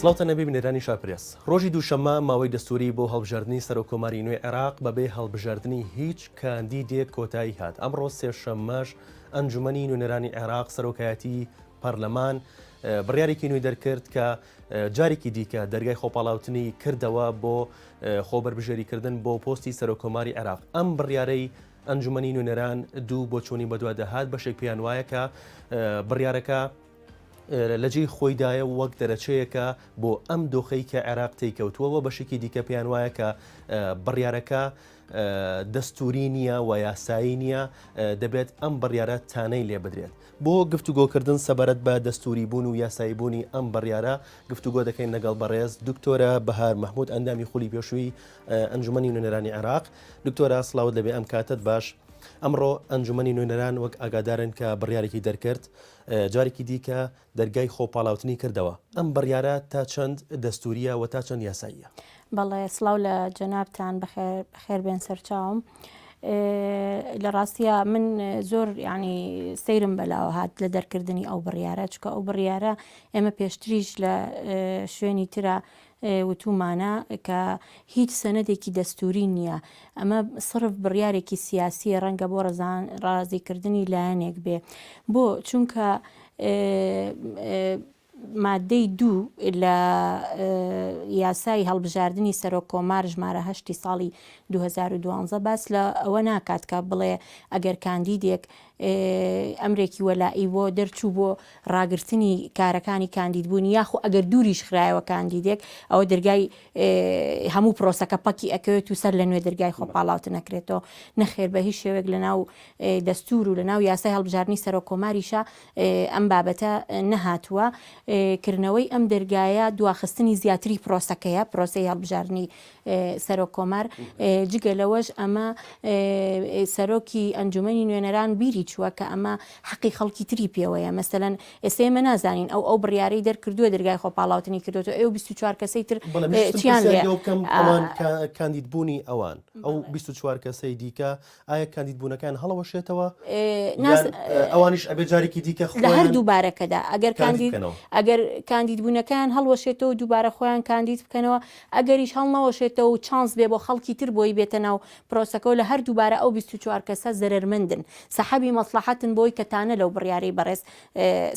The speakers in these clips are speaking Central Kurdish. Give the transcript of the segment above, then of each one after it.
سڵاوتە نەبی بنێرانی شاپرێس ڕۆژی دووشەممە ماوەی دەستوری بۆ هەڵبژاردننی سەرۆکۆماری نوێ عێراق بەبێ هەڵبژاردننی هیچ کاندیدێک کۆتایی هات. ئەمڕۆ سێشەممەش ئەنجومەنی نوێنەرانی عێراق سەرۆکایەتی پەرلەمان بڕیارێکی نوێی دەرکرد کە جارێکی دیکە دەرگای خۆپاڵاوتنی کردەوە بۆ خۆبەربژێریکردن بۆ پۆستی سەرۆکۆماری عێراق. ئەم بڕیارەی ئەنجومەنی نوێنەران دوو بۆ چوونی بەدووە دەهات بەشێک پێیان وایە کە بڕیارەکە لەجێی خۆیدایە وەک دەرەچەیەکە بۆ ئەم دۆخەی کە عێراق تێکەوتووەوە بەشێکی دیکە پێیان وایە کە بڕیارەکە دەستوری نییە و یاسایی نییە دەبێت ئەم بڕیارە تانەی لێ بدرێت. بۆ گفتوگۆکردن سەبارەت بە دەستوری بوون و یاسایی بوونی ئەم بڕیارە گفتوگۆ دەکەین لەگەڵ بەڕێز دکتۆرە بەهار مەحموود ئەندامی خولی پێشووی ئەنجومەنی نوێنەرانی عێراق. دکتۆرە سڵاوت دەبێ ئەم کاتت باش. ئەمڕۆ ئەنجومەنی نوێنەران وەک ئاگادارن کە بڕیارێکی دەرکرد جارێکی دیکە دەرگای خۆپاڵاوتنی کردەوە. ئەم بڕیارە تا چەند دەستوریە و تا چەند یاساییە؟ بەڵێ سڵاو لە جەنابتان بەخێر بێن سەرچاوم. لە ڕاستیە من زۆر ینی سەیرم بەلاوە هات لە دەرکردنی ئەو بڕیارە چکە ئەو بڕیارە ئێمە پێشتریش لە شوێنی ترە وتومانە کە هیچ سەنەدێکی دەستوری نییە. ئەمە سرف بڕیارێکی سیاسیە ڕەنگە بۆ ڕازیکردنی لایەنێک بێ بۆ چونکە مادەی 2 لە یاسای هەڵبژاردننی سەرۆکۆمار ژمارە 8 ساڵی 2012 باس لە ئەوە ناکات کە بڵێ ئەگەر کاندیدێک ئەمرێکی وەلایی بۆ دەرچوو بۆ ڕاگررتنی کارەکانی کاندیدبوونی یاخو ئەگەر دووریش خرایەوە کاندیدێک ئەوە دەرگای هەموو پرۆسەکە پەکی ئەکەوێت و سەر لە نوێ دەرگای خۆپاڵاوتە نەکرێتەوە. نەخێر بە هیچ شێوێک لە ناو دەستور و لە ناو یاسای هەڵبژاردننی سەرۆکۆماریشە ئەم بابەتە نەهاتووە. کردنەوەی ئەم دەرگایە دواخستنی زیاتری پرۆسەکەیە پرۆسی هەڵبژاردننی سەرۆکۆمار. جگە لەوەش ئەمە سەرۆکی ئەنجومەنی نوێنەران بیری چووە کە ئەمە حەقی خەڵکی تری پێوەیە. مەسەلەن ئێستا ئێمە نازانین ئەو بڕیارەی دەرکردووە دەرگای خۆپاڵاوتنی کردوێتەوە ئێوە 24 کەسەی تر چیان لێ ئەوان کاندیدبوونی ئەوان ئەو 24 کەسەی دیکە ئایا کاندیدبوونەکان هەڵەوەشێتەوە ئەوانش ئەبێ جارێکی دیکە لە هەر دووبارەکەدا ئەگەر کاندیدبوونەکان هەڵوەشێتەوە دووبارە خۆیان کاندید بکەنەوە ئەگەریش هەڵنەوەشێتەوە و چانس بێ بۆ خەڵکی تر بۆی بێتە ناو پرۆسەکەەوە لە هەر دووبارە ئەو 24 کەسە زەرمەندن سەحەبی مەسلحەتن بۆی کەتانە لەو بڕیارەی بەڕێز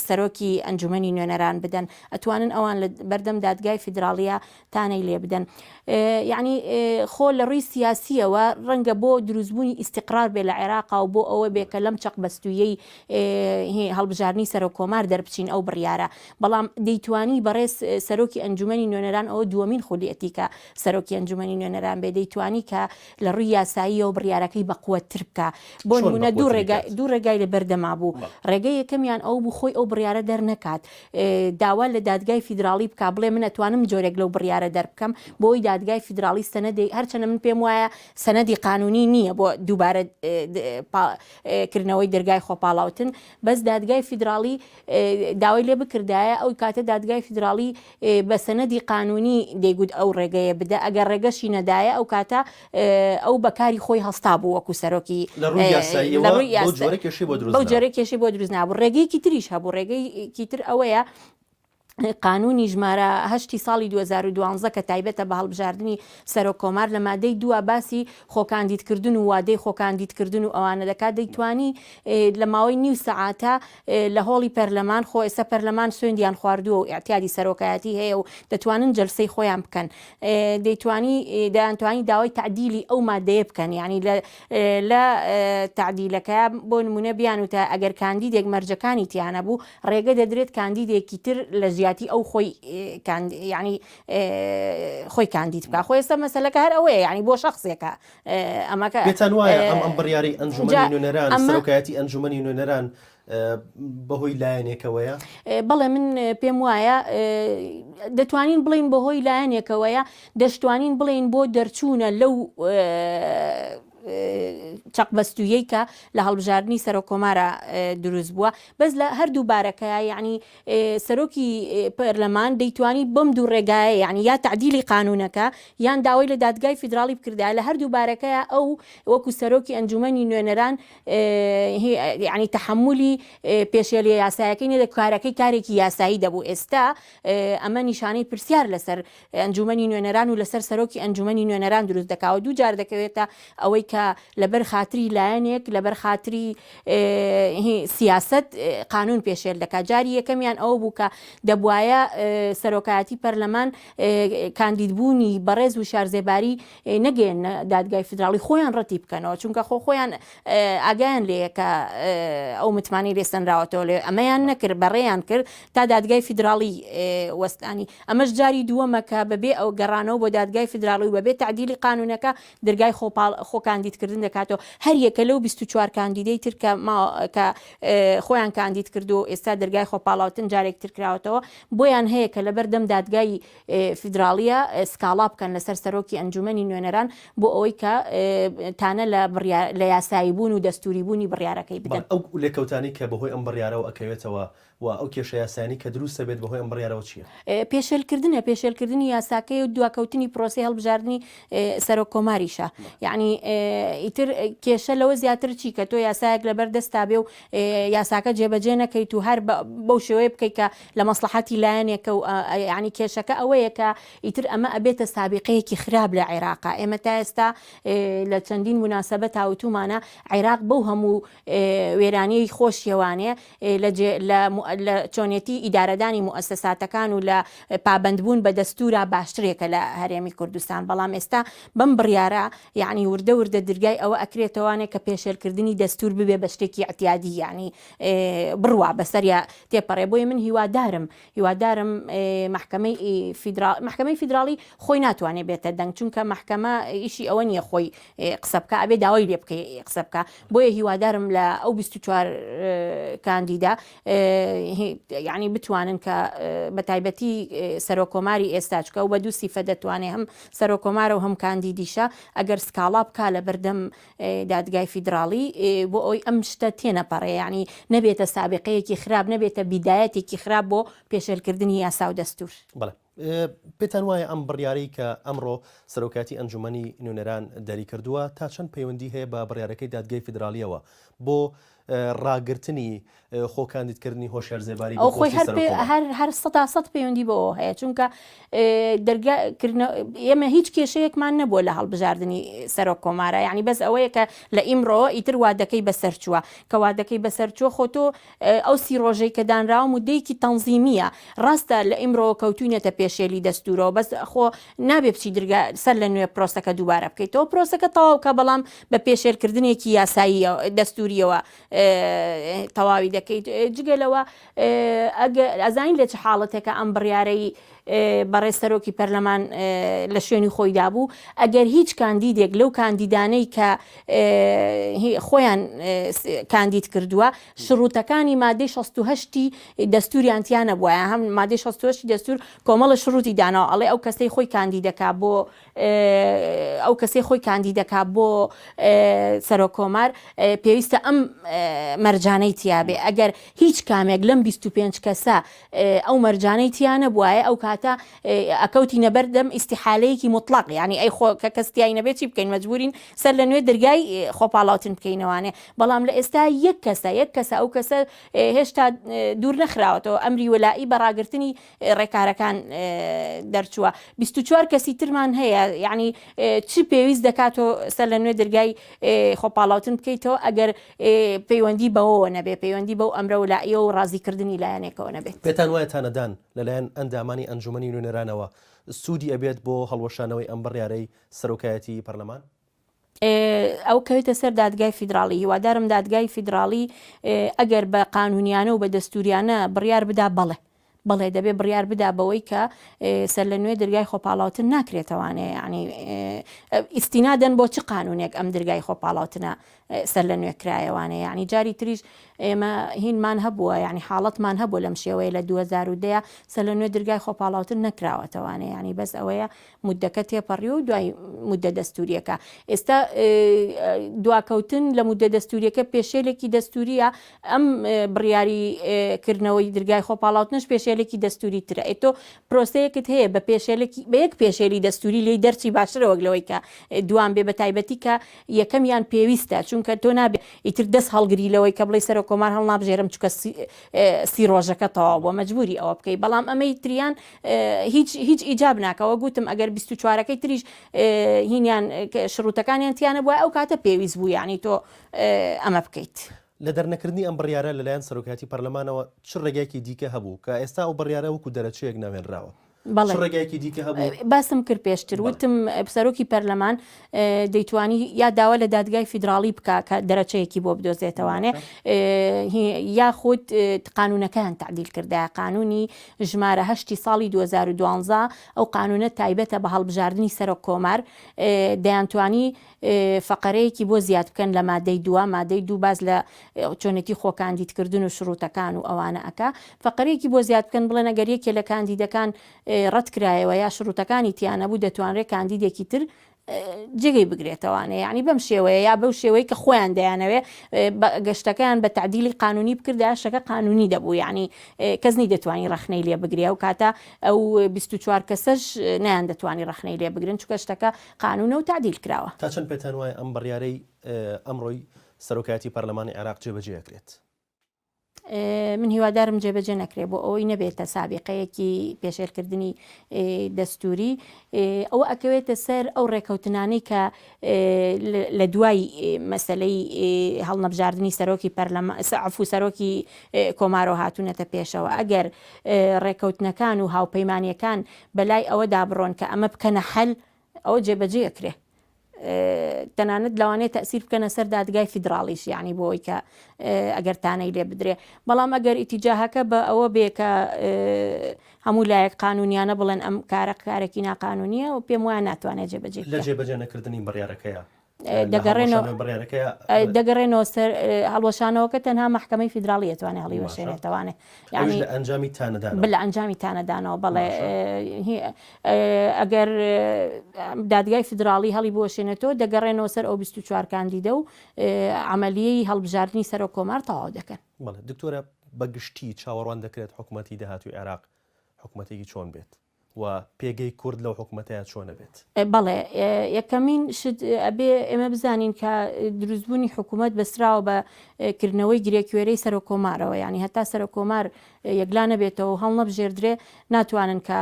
سەرۆکی ئەنجومەنی نوێنەران بدەن ئەتوانن ئەوان لە بەردەم دادگای فیدراڵیە تانەی لێ بدەن. یعنی خۆ لە ڕووی سیاسیەوە ڕەنگە بۆ دروستبوونی ئیستیقرار بێ لە عێراقا و بۆ ئەوە بێ کە لەم چەق بەستویەی هەڵبژاردننی سەرۆکۆمار دەربچین ئەو بڕیارە. بەڵام دەیتوانی بەڕێز سەرۆکی ئەنجومەنی نوێنەران ئەوە دووەمین خولیەتی کە سەرۆکی ئەنجومەنی نوێنەران بێ دەیتوانی کە لە ڕووی یاساییەوە بڕیارەکەی بەقوەتتر بکە. بۆ نمونە دوو ڕێگای لە بەردەما بوو. ڕێگەی یەکەمیان ئەو بوو خۆی ئەو بڕیارە دەرنەکات داوا لە دادگای فیدراڵی بکە بڵێ من ئەتوانم جۆرێک لەو بڕیارە دەربکەم بۆی دادگای فیدراڵی سەنەدی هەرچەنە من پێم وایە سەنەدی قانونی نییە بۆ دووبارە کردنەوەی دەرگای خۆپاڵاوتن بەس دادگای فیدراڵی داوای لێ بکردایە ئەو کاتە دادگای فیدراڵی بە سەنەدی قانونی دەیگوت ئەو ڕێگەیە بدە ئەگەر ڕێگەشی نەدایە ئەو کاتە ئەو بەکاری خۆی هەستا بوو وەکو سەرۆکی بەو جۆرە کێشی بۆ دروست نابوو. ڕێگەیەکی تریش هەبوو. ڕێگەیەکی تر ئەوەیە قانونی ژمارە 8 ساڵی 2012 کە تایبەتە بە هەڵبژاردننی سەرۆکۆمار لە مادەی 2 باسی خۆکاندیدکردن و وادەی خۆکاندیدکردن و ئەوانە دەکات دەیتوانی لە ماوەی نیو سەعاتە لە هۆڵی پەرلەمان خۆ ئێستا پەرلەمان سوێندیان خواردووە و ئاعتیادی سەرۆکایەتی هەیە و دەتوانن جەلسەی خۆیان بکەن. دەیانتوانی داوای تعدیلی ئەو مادەیە بکەن ینی لە تعدیلەکە بۆ نمونە بیانوتە ئەگەر کاندیدێک مەرجەکانی تیانە بوو ڕێگە دەدرێت کاندیدێکی تر لە ئەو خۆی ینی خۆی کاندید بکە. خۆی ئێستا مەسەلەکە هەر ئەوەیە ینی بۆ شخصێکە ئەمەکە پێتان وایە ئەم بڕیاری ئەنجومەنی نوێنەران سەرۆکایەتی ئەنجومەنی نوێنەران بەهۆی لایەنێکەوەیە؟ بەڵێ من پێم وایە دەتوانین بڵین بەهۆی لایەنێکەوەیە دەشتوانین بڵین بۆ دەرچوونە لەو چەقبەستویەی کە لە هەڵبژاردننی سەرۆکۆمارە دروست بووە بەس لە هەردوو بارەکەیە یعنی سەرۆکی پەرلەمان دەیتوانی بەم دوو ڕێگایە یعنی یا تعدیلی قانونەکە یان داوای لە دادگای فیدراڵی بکردا لە هەردوو بارەکەیە ئەو وەکو سەرۆکی ئەنجومەنی نوێنەران یعنی تحملی پێشێلی یاسایەکەی نێدە کارەکەی کارێکی یاسایی دەبوو ئێستا ئەمە نیشانەی پرسیار لەسەر ئەنجومەنی نوێنەران و لەسەر سەرۆکی ئەنجومەنی نوێنەران دروست دەکاوە دوو جار دەکەوێتە ئەوەی کە لەبەر خاتری لایەنێک لەبەر خاتری سیاست قانون پێشێل دەکات جاری یەکەمیان ئەوە بوو کە دەبوایە سەرۆکایەتی پەرلەمان کاندیدبوونی بەڕێز و شارزێباری نەگەێن دادگای فیدراڵی خۆیان ڕەتی بکەنەوە چونکە خۆیان ئاگیان لێ کە ئەو متمانی لێسەنراوەتەوە لێ ئەمەیان نەکرد بەڕێیان کرد تا دادگای فیدراڵی وەستانی ئەمەش جاری دووەمە کە بەبێ ئەو گەڕانەوە بۆ دادگای فیدراڵی و بەبێ تعدیلی قانونەکە دەرگای خۆ کاندیدکردن دەکاتەوە هەر یەکە لەو 24 کاندیدەی تر کە خۆیان کاندید کردو ئێستا دەرگای خۆپاڵاوتن جارێک تر کراوەتەوە بۆیان هەیە کە لەبەر دەم دادگای فیدراڵیە سکاڵا بکەن لەسەر سەرۆکی ئەنجومەنی نوێنەران بۆ ئەوەی کە تانە لە یاسایی بوون و دەستوری بوونی بڕیارەکەی بدەن ئەو لێکەوتانی کە بەهۆی ئەم بڕیارەوە ئەکەوێتەوە و ئەو کێشە یاسانی کە دروستە بێت بەهۆی ئەم بڕیارەوە چییە؟ پێشێلکردنی یاساکەی و دواکەوتنی پرۆسی هەڵبژاردننی سەرۆک کۆماریشە یعنی ئیتر کێشە لەوە زیاتر چی کە تۆ یاسایەک لەبەر دەستا بێ و یاساکە جێبەجێ نەکەیت و هەر بەو شێوەیە بکەیت کە لە مەسلحەتی لایەنێکە و ینی کێشەکە ئەوەیە کە ئیتر ئەمە ئەبێتە سابقەیەکی خراپ لە عێراقا ئێمە تا ئێستا لە چەندین مناسبەت هاوتومانە عێراق بەو هەموو وێرانەی خۆشیەوانێ لە چۆنێتی ئیدارەدانی موسساتەکان و لە پابندبوون بە دەستورە باشترێکە لە هەرێمی کوردستان بەڵام ئێستا بەم بڕیارە یعنی وردە دەرگای ئەوە ئەکرێتەوانێت کە پێشێلکردنی دەستور ببێ بە شتێکی اعتیادی یعنی بڕوا بەسەریا تێپەڕێ بۆیە من هیوادارم محکەمەی فیدراڵی خۆی ناتوانێت بێتە دەنگ چونکە محکەمە ئیشی ئەوە نییە خۆی قسە بکە ئەبێ داوای لێ بکەی قسە بکە بۆیە هیوادارم لە ئەو 24 کاندیدا یعنی بتوانن کە بە تایبەتی سەرۆکۆماری ئێستاچکە و بە دوو سیفە دەتوانێت هەم سەرۆکۆمارە و هەم کاندیدیشە ئەگەر سکاڵا بکە لە بەردەم دادگای فیدراڵی بۆ ئەوی ئەم شتە تێنەپەڕێ ینی نەبێتە سابقەیەکی خراپ نەبێتە بیدایەتێکی خراپ بۆ پێشێلکردنی یاسا و دەستور. بەڵێ پێتان وایە ئەم بڕیارەی کە ئەمڕۆ سەرۆکاتی ئەنجومەنی نوێنەران دەری کردووە تا چەند پەیوەندی هەیە بە بڕیارەکەی دادگای فیدراڵیەوە بۆ ڕاگررتنی خۆکاندیدکردنی هۆشیار زێباری ئەو خۆی هەر 100 پەیوەندی بەەوە هەیە چونکە ئێمە هیچ کێشەیەکمان نەبووە لە هەڵبژاردننی سەرۆک کۆمارە یعنی بەس ئەوەیە کە لە ئیمڕۆ ئیتر وادەکەی بەسەر چووە کە وادەکەی بەسەر چوە خۆتۆ ئەو سی ڕۆژەی کە دانراوە مودەیەکی تەنزیمیە ڕاستە لە ئیمڕۆ کەوتوینێتە پێشێلی دەستورەوە بەس خۆ نابێ بچی سەر لە نوێ پرۆسەکە دووبارە بکەیتەوە پرۆسەکە تەواوکە بەڵام بە پێشێلکردنێکی یاسایی دەستوریەوە تەواوی دەکەیت جگەلەوە ئەزانین لە چه حاڵەتێکە ئەم بڕیارەی بەڕێز سەرۆکی پەرلەمان لە شوێنی خۆیدا بوو ئەگەر هیچ کاندیدێک لەو کاندیدانەی کە خۆیان کاندید کردووە شروتەکانی مادەی 68 دەستوریانتیانە بووە هەم مادەی 68 دەستور کۆمەڵە شروتی داناوە ئەڵێ ئەو کەسەی خۆی کاندیدەکە بۆ سەرۆکۆمار پێویستە ئەم مەرجانەی تیابێ ئەگەر هیچ کامێک لەم 25 کەسە ئەو مەرجانەی تیانە بووایە ئەو کاتە ئەکەوتی نەبەردەم ئیسیحالەیەکی مطلق یعنی ئەی خۆ کە کەستیای نەبێت چی بکەین مەجبورین سەر لە نوێ دەرگای خۆپاڵاوتن بکەینەوانێ بەڵام لە ئێستا یەک کەسە ئەو کەسە هێشتا دوور نەخراوەتەوە ئەمری وەلائی بەڕاگررتنی ڕێکارەکان دەرچووە 24 کەسی ترمان هەیە یعنی چی پێویست دەکاتەوە سەر لە نوێ دەرگای خۆپاڵاوتن بکەیتەوە ئەگەر پەیوەندی بەوە نەبێ پەیوەندی بەو ئەمرە وەلائیە و ڕازیکردنی لایەنێکەوە نەبێت. پێتان وایە تانەدان لەلایەن ئەندامانی ئەنجومەنی نوێنەرانەوە سوودی ئەبێت بۆ هەڵوەشانەوەی ئەم بڕیارەی سەرۆکایەتی پەرلەمان؟ ئەو کەوێتە سەر دادگای فیدراڵی هیوادارم دادگای فیدراڵی ئەگەر بە قانونیانە و بە دەستوریانە بڕیار بدا بەڵێ دەبێ بڕیار بدا بەوەی کە سەر لە نوێ دەرگای خۆپاڵاوتن ناکرێتەوانێ ینی ئیسینادەن بۆ چ قانونێک ئەم دەرگای خۆپاڵاوتنە سەر لە نوێ کرایەوانێ ینی جاری تریش ئێمە هینمان هەبووە ینی حاڵەتمان هەبوو لەم شێوەیە لە 2010 سەر لە نوێ دەرگای خۆپاڵاوتن نەکراوەتەوانێ ینی بەس ئەوەیە مودەکە تێپەڕی و دوای مودە دەستوریەکە ئێستا دواکەوتن لە مودە دەستوریەکە پێشێلێکی دەستوریە ئەم بڕیاریکردنەوەی دەرگای خۆپاڵاوتنش پێشێلێکی دەستوری ترە ئێتۆ پرۆسەیەکت هەیە بە پێشێلێکی بە یەک پێشێلی دەستوری لێی دەرچی باشترەوە لەوەی کە دوان بێ بە تایبەتی کە یەکەمیان پێویستە چونکە تۆ نابێت ئیتر دەست هەڵگری لەوەی کە بڵێ سەر کۆمار هەڵ نابژێرم چکە سی ڕۆژەکە تەواو بۆ مەجبوری ئەوە بکەی بەڵام ئەمەی تریان هیچ ئیجاب ناکەوە گوتم ئەگەر 24ەکەی تریش هینیان شروتەکانیان تیانە بووە ئەو کاتە پێویست بوو ینی تۆ ئەمە بکەیت. لە دەرنەکردنی ئەم بڕیارە لەلایەن سەرۆکاتی پەرلەمانەوە چ ڕێگایەکی دیکە هەبوو کە ئێستا ئەو بڕیارە وەکو دەرەچەیەک ناوێنراوە؟ ڕێگایەکی دیکە هەبوو باسم کرد پێشتر وتم سەرۆکی پەرلەمان دەیتوانی یا داوا لە دادگای فیدراڵی بکە کە دەرەچەیەکی بۆ بدۆزێتەوانێ یاخود قانونەکان تعدیل کردایە قانونی ژمارە 8 ساڵی 2012 ئەو قانونە تایبەتە بە هەڵبژاردننی سەرۆک کۆمار دەیانتوانی فەقەرەیەکی بۆ زیاد بکەن لە مادەی دووە مادەی دوو باز لە چۆنێتی خۆکاندیدکردن و شروتەکان و ئەوانە ئەکا فەقەرەیەکی بۆ زیاد بکەن بڵێن ئەگەر یەکێ لە کاندیدەکان ڕەت کرایەوە یا شروتەکانی تیانە بوو دەتوانرێت کاندیدێکی تر جێگەی بگرێتەوانێ ینی بەم شێوەیە یا بەو شێوەیە کە خۆیان دەیانەوێ گەشتەکان بە تعدیلی قانونی بکردا شەکە قانونی دەبوو ینی کەسنی دەتوانانی ڕەخنەی لێ بگرێ و کاتە ئەو 24 کەسەش نیان دەتوانانی ڕەخنەی لێ بگرن چکە شتەکە قانونە و تعدیل کراوە. تا چەند پێتان وایە ئەم بڕیارەی ئەمڕۆی سەرۆکاتی پەرلەمانی عێراق جێبەجێکرێت؟ من هیوادارم جێبەجێ نەکرێ بۆ ئەوەی نەبێتە سابقەیەکی پێشێرکردنی دەستوری ئەوە ئەکەوێتە سەر ئەو ڕێکەوتنانەی کە لە دوای مەسلەی هەڵنەبژاردننی سەرۆکی عفو سەرۆکی کۆمارۆ هاتوونەتە پێشەوە ئەگەر ڕێکەوتنەکان و هاوپەیمانیەکان بەلای ئەوە دابڕۆن کە ئەمە بکەنە حەل ئەوە جێبەجێەکرێ تەنانەت لەوانەیە تەسیر بکەنە سەر دادگای فیدراڵیش یعنی بۆی کە ئەگەر تانەی لێ بدرێ بەڵام ئەگەر ئیتیجاهەکە بە ئەوە بێ کە هەموو لایەک قانونیانە بڵێن ئەم کارێکی ناقانونیە و پێم وایە ناتوانێت جێبەجێ لە جێبەجێ نەکردنی بڕیارەکەیە دەگەڕێنەوە سەر هەڵوەشانەوەکە تەنها محکەمەی فیدراڵی ئەتوانێت هەڵی وەشێنێتوانێ ینی لە ئەنجامی تانەدان لە ئەنجامی تانەدانەوە بەڵێ ئەگەر دادگای فیدراڵی هەڵی بۆشێنێتەوە دەگەڕێنەوە سەر ئەو 24 کاندیدە و عملیەی هەڵبژاردننی سەرۆک کۆمار تەواو دەکەن. بەڵێ دکتۆرە بەگشتی چاوەڕوان دەکرێت حکوومەتی داهاتووی عێراق حکوومەتێکی چۆن بێت و پێگەی کورد لەو حکوومەتەیە چۆنە بێت؟ بەڵێ یەکەمین ئەبێ ئێمە بزانین کە دروستبوونی حکوومەت بەسراوە بە کردنەوەی گرێکوێرەی سەرۆک کۆمارەوە ینی هەتا سەرۆک کۆمار یەکلا نەبێتەوە هەڵ نەبژێردرێ ناتوانن کە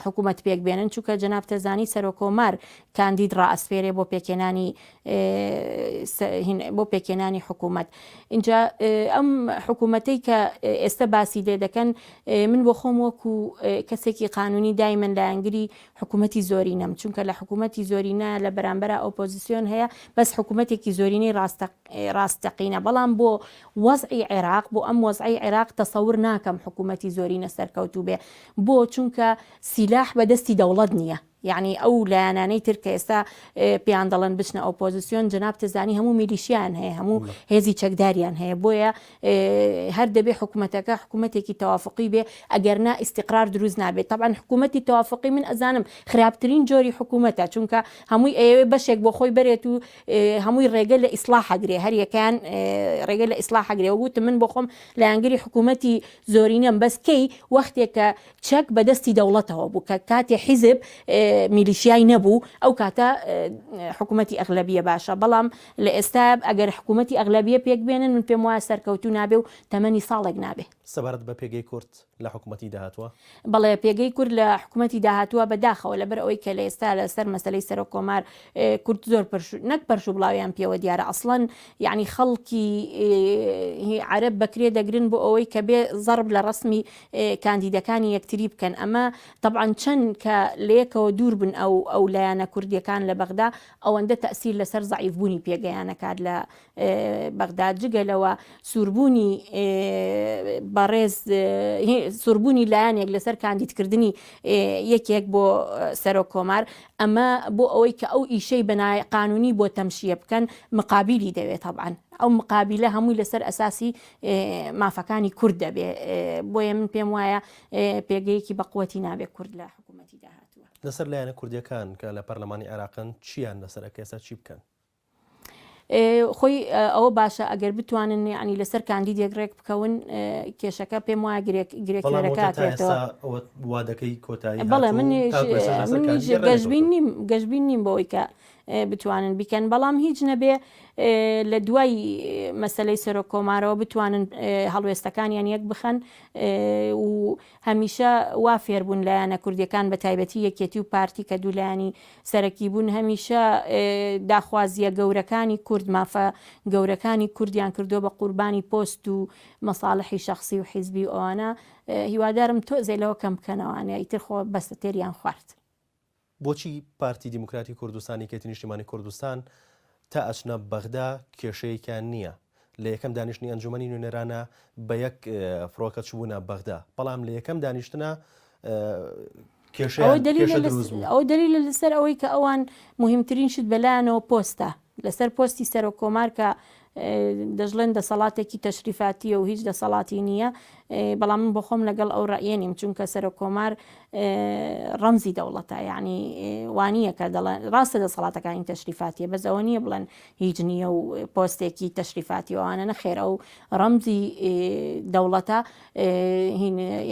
حکوومەت پێک بێنن چونکە جەناب تەزانی سەرۆک کۆمار کاندید ڕائەسپێرێ بۆ پێکێنانی حکوومەت. اینجا ئەم حکوومەتەی کە ئێستا باسی لێ دەکەن من بۆ خۆم وەکو کەسێکی قانونی دایمەن لایەنگری حکوومەتی زۆرینەم چونکە لە حکوومەتی زۆرینە لە بەرامبەر ئۆپۆزیسیۆن هەیە بەس حکوومەتێکی زۆرینەی ڕاستەقینە بەڵام بۆ وەزعی عێراق بۆ ئەم وەزعی عێراق تەسەور ناکەم حکوومەتی زۆرینە سەرکەوتوو بێ بۆ چونکە سیلاح بەدەستی دەوڵەت نییە یعنی ئەو لایەنانەی تر کە ئێستا پێیان دەڵێن بچنە ئۆپۆزیسیۆن جەناب تەزانی هەموو میلیشیان هەیە هەموو هێزی چەکداریان هەیە بۆیە هەر دەبێ حکوومەتەکە حکوومەتێکی تەوافقی بێ ئەگەرنا ئیستیقرار دروست نابێت طبعا حکوومەتی تەوافقی من ئەزانم خراپترین جۆری حکوومەتە چونکە هەمووی ئەوێ بەشێک بۆ خۆی بەرێت و هەمووی ڕێگە لە ئیسلاح هەگرێ هەر یەکان ڕێگە لە ئیسلاح هەگرێ وگوتم من بۆ خۆم لایەنگری حکوومەتی زۆرینەم بەسکەی وەختێکە چەک بەدەستی دەوڵەتەوە بوو کە کاتێ حیزب میلیشیای نەبوو ئەو کاتە حکوومەتی ئەغلەبیە باشە بەڵام لە ئێستا ئەگەر حکوومەتی ئەغلەبیە پێک بێنن من پێم وایە سەرکەوتوو نابێ و تەمەنی ساڵێک نابێ. سەبارەت بە پێگەی کورد لە حکوومەتی داهاتووە؟ بەڵێ پێگەی کورد لە حکوومەتی داهاتووە بەداخەوە لەبەر ئەوەی کە لە ئێستا لەسەر مەسەلەی سەرۆک کۆمار کورد زۆر نەک پەرش و بڵاویان پێوە دیارە ئەسڵەن یعنی خەڵکی عەرەب بەکرێ دەگرن بۆ ئەوەی کە بێ زەرب لە ڕەسمی کاندیدەکانی یەکتری بکەن ئەمە طبعا چەند کە لە یەکەوە دوور بن ئەو لایەنە کوردیەکان لە بەغدا ئەوەندە تەسیر لەسەر زعیفبوونی پێگەیانەکات لە بەغدا جگەلەوە سووربوونی بەڕێز سووربوونی لایەنێک لەسەر کاندیدکردنی یەکێک بۆ سەرۆک کۆمار ئەمە بۆ ئەوەی کە ئەو ئیشەی بەنای قانونی بۆ تەمشیە بکەن مقابلی دەوێت طبعاً ئەو مقابلە هەمووی لەسەر ئەساسی مافەکانی کورد دەبێ بۆیە من پێم وایە پێگەیەکی بەقوەتی نابێت کورد لە حکوومەتی داهاتووە لەسەر لایەنە کوردیەکان کە لە پەرلەمانی عێراقن چیان لەسەرەکە ئێستا چی بکەن خۆی ئەوە باشە ئەگەر بتوانن ینی لەسەر کاندیدێک ڕێک بکەون کێشەکە پێم وایە گرێکەکەێتەوە وادەکەی کۆتایی بەڵێ منیش گەشتبین نیم بۆەوەی کە بتوانن بیکەن بەڵام هیچ نەبێ لە دوای مەسلەی سەرۆک کۆمارەوە بتوانن هەڵوێستەکانیان یەک بخەن و هەمیشە وا فێربوون لایەنە کوردیەکان بە تایبەتی یەکێتی و پارتی کە دوولایانی سەرەکی بوون هەمیشە داخوازیە گەورەکانی کورد مافە گەورەکانی کوردیان کردو بە قوربانی پۆست و مەساڵحی شەخصی و حیزبی و ئەوانە هیوادارم تۆزێلەوە کەم بکەنەوەوانە ئیتر خۆ بەستە تێریان خوارد بۆچی پارتی دیموکراتی کوردستانی کێتی نیشتیمانی کوردستان تا ئەچنە بەغدا کێشەیەکیان نییە لە یەکەم دانیشتنی ئەنجومەنی نوێنەرانە بە یەک فڕۆکە چبوونە بەغدا بەڵام لە یەکەم دانیشتنە ئەو دلیل لەسەر ئەوەی کە ئەوان مهمترین شت بەلایەنەوە پۆستە لەسەر پۆستی سەرۆک کۆمار کە دەژڵێن دەسەڵاتێکی تەشریفاتیە و هیچ دەسەڵاتی نییە بەڵام من بۆ خۆم لەگەڵ ئەو ڕائێنیم چونکە سەرۆک کۆمار ڕەمزی دەوڵەتە یعنی وانییە کە دەڵێن ڕاستە دەسەڵاتەکانی تەشریفاتیە بەزەوە نییە بڵێن هیچ نییە و پۆستێکی تەشریفاتیەوانە نەخێرە و ڕەمزی دەوڵەتە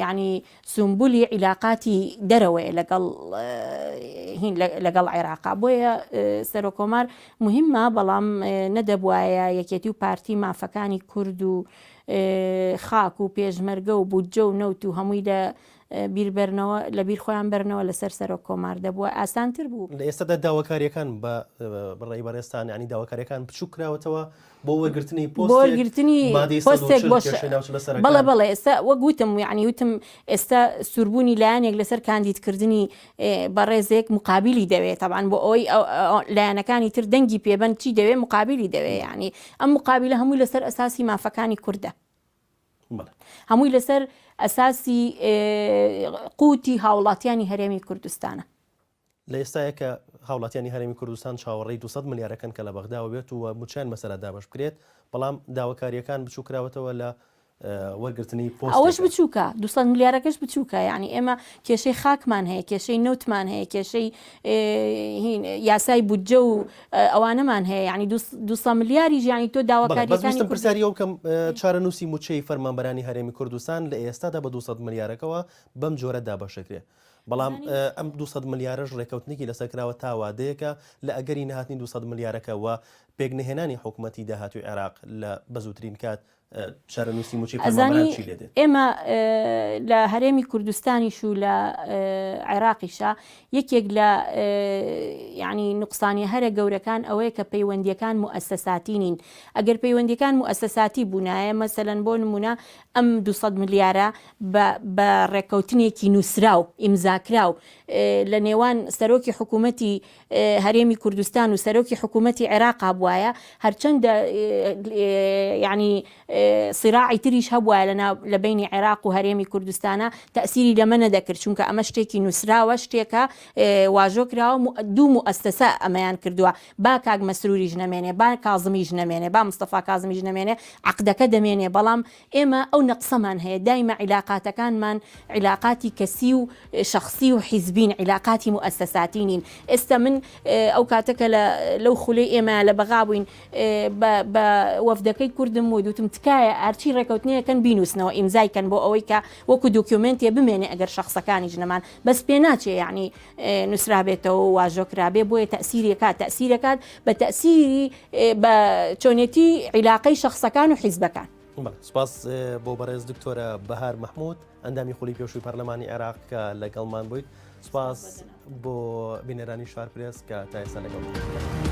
ینی سمبولی عیلاقاتی دەرەوەی لەگەڵ عێراقا بۆیە سەرۆک کۆمار مهمە بەڵام نەدەبوایە یەکێتی و پارتی مافەکانی کورد و خاک و پێشمەرگە و بودجە و نەوت و هەمووی لە بیر خۆیان بەرنەوە لەسەر سەرۆک کۆمار دەبووە ئاسانتر بوو لە ئێستادا داواکاریەکان بە بڕێی بەڕێستان ینی داواکاریەکان بچوو کراوەتەوە بۆ وەرگرتنی پۆستێک بەڵێ ئێستا وەگوتم ینی وتم ئێستا سووربوونی لایەنێک لەسەر کاندیدکردنی بەڕێزێک مقابلی دەوێت طبعاً بۆ ئەوەی لایەنەکانی تر دەنگی پێبەن چی دەوێت مقابلی دەوێت ینی ئەم مقابلە هەمووی لەسەر ئەساسی مافەکانی کووردە هەمووی لەسەر ئەساسی قوتی هاوڵاتیانی هەرێمی کوردستانە لە ئێستاە کە هاوڵاتیانی هەرێمی کوردستان چاوەڕێی 200 ملیارەکەن کە لە بەغداوە بێت و موچیان مەسەلە دابش بکرێت بەڵام داواکاریەکان بچوو کراوەتەوە لە وەرگرتنی پۆست ئەوەش بچووکە 200 ملیارەکەش بچووکە یعنی ئێمە کێشەی خاکمان هەیە کێشەی نەوتمان هەیە کێشەی یاسای بودجە و ئەوانەمان هەیە یعنی 200 ملیاری ژیانی تۆ داواکاریەکانی پرسیاری ئەو کەم چارەنووسی موچەی فەرمانبەرانی هەرێمی کوردستان لە ئێستادا بە 200 ملیارەکەەوە بەم جۆرە دابەشەکرێت بەڵام ئەم 200 ملیارەش ڕێکەوتنێکی لەسەرکراوە تاوادەیەکە لە ئەگەری نهاتنی 200 ملیارەکە و پێکنهێنانی حکوومەتی داهاتوی عێراق لە بەزووترین کات چارەنووسی موچی فەرمانبەران چی لێدێت ئێمە لە هەرێمی کوردستانیش و لە عێراقیشە یەکێک لە ینی نوقسانی هەرە گەورەکان ئەوەیە کە پەیوەندیەکان موسساتی نین ئەگەر پەیوەندیەکان موسساتی بوونایە مەسەلەن بۆ نمونە ئەم 200 ملیارە بە ڕێکەوتنێکی نووسراو ئیمزاکراو لە نێوان سەرۆکی حکوومەتی هەرێمی کوردستان و سەرۆکی حکوومەتی عێراقا بووایە هەرچەندە ینی صراعی تریش هەبووە لە بینی عێراق و هەرێمی کوردستانە تەسیری لەمە نەدەکرد چونکە ئەمە شتێکی نووسراوە شتێکە واژۆکراوە دوو موسسە ئەمەیان کردووە با کاک مەسروریش نەمێنێ با کازمیش نەمێنێ با مستەفا کازمیش نەمێنێ عقدەکە دەمێنێ بەڵام ئێمە ئەو نەقسەمان هەیە دایمە عیلاقاتەکانمان عیلاقاتی کەسی و شخصی و حیزبین عیلاقاتی موسساتی نین ئێستا من ئەو کاتەکە لەو خولەی ئێمە لە بەغا بووین بە وەفدەکەی کوردم و دوتم تکایە ئارچی ڕێکەوتنیەکەن بینوسنەوە ئیمزایکەن بۆ ئەوەی کە وەکو دۆکیومنتێ بمێنێ ئەگەر شخصەکانی ژنەمان بەس پێ ناچێ یعنی نووسرابێتەوە واژۆکرابێ بۆیە تەسیرەکات بە تەسیری بە چۆنێتی عیلاقەی شخصەکان و حیزبەکان. سپاس بۆ بەڕێز دکتۆرە بەهار مەحموود ئەندامی خولی پێشووی پەرلەمانی عێراق کە لەگەڵمان بوویت سپاس بۆ بینەرانی شوار پرێس کە تا ئێستا لەگەڵ